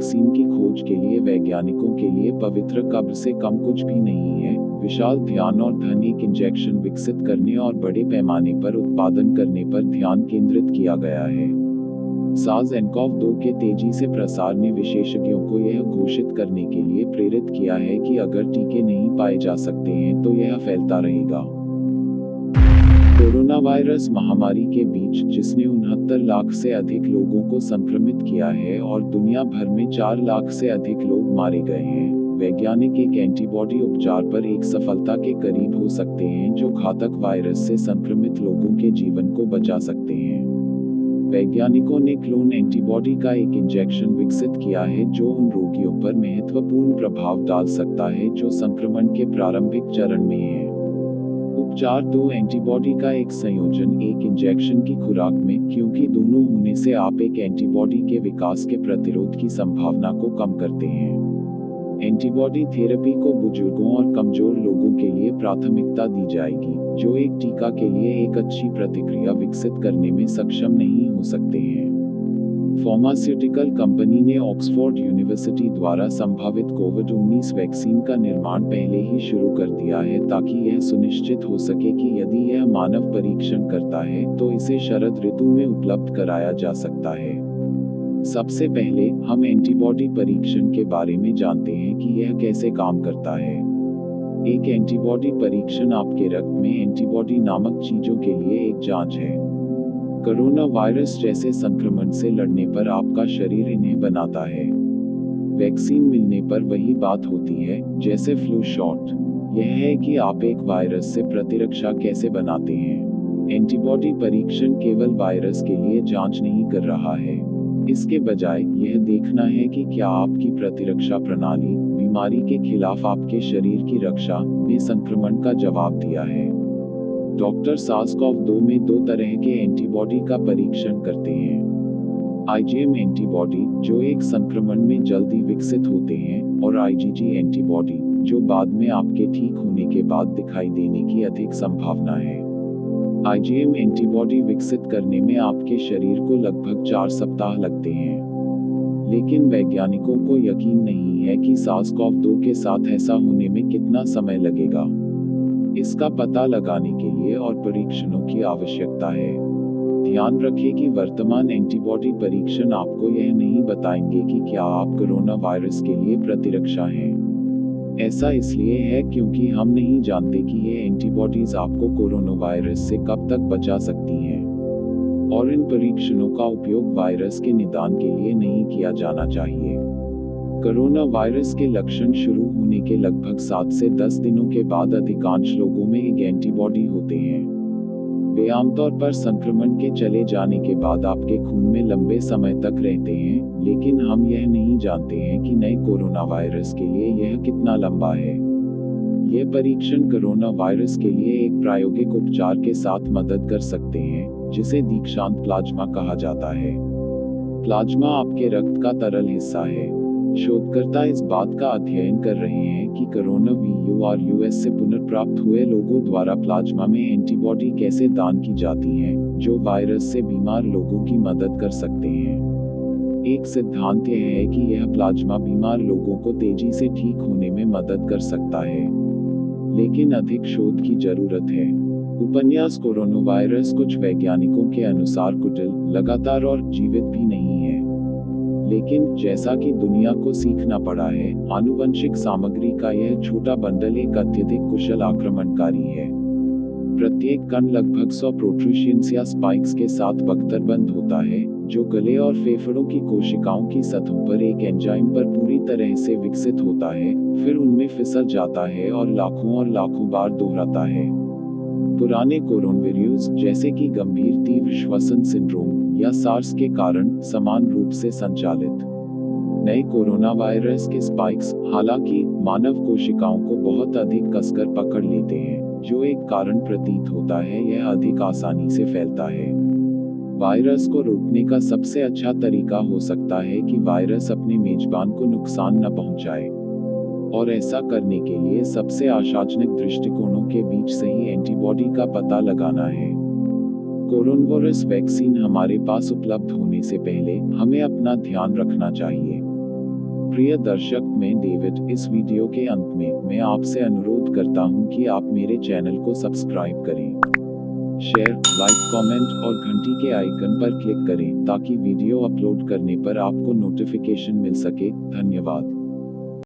Vaccine की खोज के लिए वैज्ञानिकों के लिए पवित्र कब्र से कम कुछ भी नहीं है। विशाल ध्यान और धन एक इंजेक्शन विकसित करने और बड़े पैमाने पर उत्पादन करने पर ध्यान केंद्रित किया गया है। SARS-CoV-2 के तेजी से प्रसार ने विशेषज्ञों को यह घोषित करने के लिए प्रेरित किया है कि अगर टीके नहीं पाए जा सकते हैं तो यह फैलता रहेगा। कोरोना वायरस महामारी के बीच जिसने 69 लाख से अधिक लोगों को संक्रमित किया है और दुनिया भर में 4 लाख से अधिक लोग मारे गए हैं, वैज्ञानिक एक एंटीबॉडी उपचार पर एक सफलता के करीब हो सकते हैं जो घातक वायरस से संक्रमित लोगों के जीवन को बचा सकते हैं। वैज्ञानिकों ने क्लोन एंटीबॉडी का एक इंजेक्शन विकसित किया है जो उन रोगियों पर महत्वपूर्ण प्रभाव डाल सकता है जो संक्रमण के प्रारंभिक चरण में हैं। उपचार 2 एंटीबॉडी का एक संयोजन एक इंजेक्शन की खुराक में, क्योंकि दोनों होने से आप एक एंटीबॉडी के विकास के प्रतिरोध की संभावना को कम करते हैं। एंटीबॉडी थेरेपी को बुजुर्गों और कमजोर लोगों के लिए प्राथमिकता दी जाएगी, जो एक टीका के लिए एक अच्छी प्रतिक्रिया विकसित करने में सक्षम नहीं हो सकते हैं। फार्मास्यूटिकल कंपनी ने ऑक्सफोर्ड यूनिवर्सिटी द्वारा संभावित कोविड-19 वैक्सीन का निर्माण पहले ही शुरू कर दिया है ताकि यह सुनिश्चित हो सके कि यदि यह मानव परीक्षण करता है तो इसे शरद ऋतु में उपलब्ध कराया जा सकता है। सबसे पहले हम एंटीबॉडी परीक्षण के बारे में जानते हैं कि यह कैसे काम करता है। एक एंटीबॉडी परीक्षण आपके रक्त में एंटीबॉडी नामक चीजों के लिए एक जांच है। कोरोना वायरस जैसे संक्रमण से लड़ने पर आपका शरीर इन्हें बनाता है। वैक्सीन मिलने पर वही बात होती है जैसे फ्लू शॉट। यह है कि आप एक वायरस से प्रतिरक्षा कैसे बनाते हैं। एंटीबॉडी परीक्षण केवल वायरस के लिए जांच नहीं कर रहा है, इसके बजाय यह देखना है कि क्या आपकी प्रतिरक्षा प्रणाली बीमारी के खिलाफ आपके शरीर की रक्षा ने संक्रमण का जवाब दिया है। डॉक्टर SARS-CoV-2 में 2 तरह के एंटीबॉडी का परीक्षण करते हैं। IgM एंटीबॉडी जो एक संक्रमण में जल्दी विकसित होते हैं और IgG एंटीबॉडी जो बाद में आपके ठीक होने के बाद दिखाई देने की अधिक संभावना है। IgM एंटीबॉडी विकसित करने में आपके शरीर को लगभग 4 सप्ताह लगते हैं, लेकिन वैज्ञानिकों को यकीन नहीं है कि SARS-CoV-2 के साथ ऐसा होने में कितना समय लगेगा। इसका पता लगाने के लिए और परीक्षणों की आवश्यकता है। ध्यान रखें कि वर्तमान एंटीबॉडी परीक्षण आपको यह नहीं बताएंगे कि क्या आप कोरोना वायरस के लिए प्रतिरक्षा हैं। ऐसा इसलिए है क्योंकि हम नहीं जानते कि ये एंटीबॉडीज आपको कोरोना वायरस से कब तक बचा सकती हैं, और इन परीक्षणों का उपयोग वायरस के निदान के लिए नहीं किया जाना चाहिए। कोरोना वायरस के लक्षण शुरू होने के लगभग 7 से 10 दिनों के बाद अधिकांश लोगों में एक एंटीबॉडी होते हैं। वे आमतौर पर संक्रमण के चले जाने के बाद आपके खून में लंबे समय तक रहते हैं, लेकिन हम यह नहीं जानते हैं कि नए कोरोना वायरस के लिए यह कितना लंबा है। ये परीक्षण कोरोना वायरस के लिए एक प्रायोगिक उपचार के साथ मदद कर सकते हैं, जिसे दीक्षांत प्लाज्मा कहा जाता है। प्लाज्मा आपके रक्त का तरल हिस्सा है। शोधकर्ता इस बात का अध्ययन कर रहे हैं कि कोरोना वायरस से पुनर्प्राप्त हुए लोगों द्वारा प्लाज्मा में एंटीबॉडी कैसे दान की जाती हैं, जो वायरस से बीमार लोगों की मदद कर सकते हैं। एक सिद्धांत यह है कि यह प्लाज्मा बीमार लोगों को तेजी से ठीक होने में मदद कर सकता है, लेकिन अधिक शोध की जरूरत है। उपन्यास कोरोना वायरस कुछ वैज्ञानिकों के अनुसार कुटिल, लगातार और जीवित भी नहीं है, लेकिन जैसा कि दुनिया को सीखना पड़ा है, आनुवंशिक सामग्री का यह छोटा बंडल एक अत्यधिक कुशल आक्रमणकारी है। प्रत्येक कण लगभग 100 प्रोट्रूशियंस या स्पाइक्स के साथ बख्तरबंद होता है, जो गले और फेफड़ों की कोशिकाओं की सतहों पर एक एंजाइम पर पूरी तरह से विकसित होता है, फिर उनमें फिसल जाता है और लाखों बार दोहराता है। पुराने कोरोनवायरस जैसे कि गंभीर तीव्र श्वसन सिंड्रोम या सार्स के कारण समान रूप से संचालित नए कोरोना वायरस के स्पाइक्स, हालांकि मानव कोशिकाओं को बहुत अधिक कसकर पकड़ लेते हैं, जो एक कारण प्रतीत होता है यह अधिक आसानी से फैलता है। वायरस को रोकने का सबसे अच्छा तरीका हो सकता है कि वायरस अपने मेजबान को नुकसान न पहुंचाए, और ऐसा करने के लिए सबसे आशाजनक दृष्टिकोणों के बीच सही एंटीबॉडी का पता लगाना है। कोरोनावायरस वैक्सीन हमारे पास उपलब्ध होने से पहले हमें अपना ध्यान रखना चाहिए। प्रिय दर्शक, मैं डेविड। इस वीडियो के अंत में मैं आपसे अनुरोध करता हूं कि आप मेरे चैनल को सब्सक्राइब करें, शेयर, लाइक, कमेंट और घंटी के आइकन पर क्लिक करें ताकि वीडियो अपलोड करने पर आपको नोटिफिकेशन मिल सके। धन्यवाद।